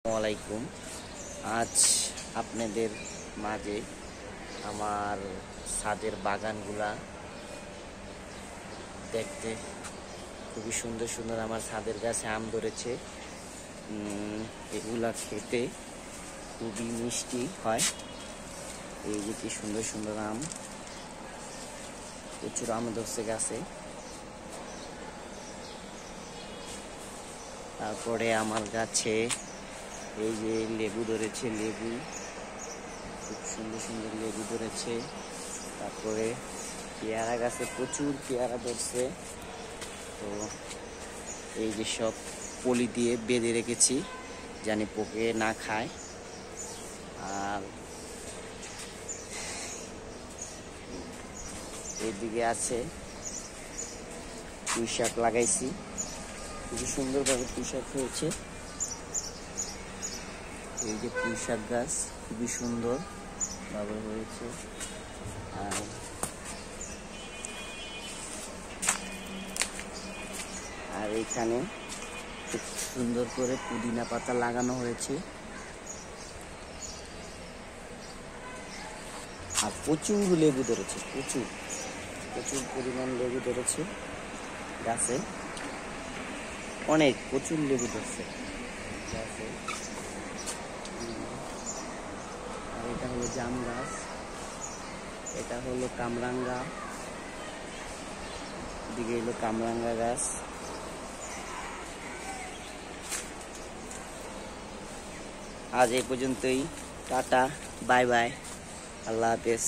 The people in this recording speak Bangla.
আসসালামাইকুম। আজ আপনাদের মাঝে আমার ছাদের বাগানগুলা দেখতে খুবই সুন্দর সুন্দর। আমার ছাদের গাছে আম ধরেছে, এগুলা খেতে খুবই মিষ্টি হয়। এই যে কি সুন্দর সুন্দর আম, প্রচুর আম ধরছে গাছে। তারপরে আমার গাছে এই যে লেবু ধরেছে, লেবু খুব সুন্দর সুন্দর লেবু ধরেছে। তারপরে পেয়ারা গাছে প্রচুর পেয়ারা ধরছে। তো এই যে সব পলি দিয়ে বেঁধে রেখেছি জানি পোকে না খায়। আর এইদিকে আছে পুঁই শাক লাগাইছি, খুবই সুন্দরভাবে পুঁই শাক হয়েছে। এই যে পুঁই শাক গাছ খুবই সুন্দর ভাবে হয়েছে। আর এইখানে খুব সুন্দর করে পুদিনা পাতা লাগানো হয়েছে। আর প্রচুর লেবু ধরেছে, প্রচুর প্রচুর পরিমাণ লেবু ধরেছে গাছে, অনেক প্রচুর লেবু ধরছে গাছে। আর এটা হলো জাম গাছ, এটা হলো কামরাঙ্গা, দিকে হলো কামরাঙ্গা গাছ। আজ এই পর্যন্তই, টাটা, বাই বাই, আল্লাহ হাফেজ।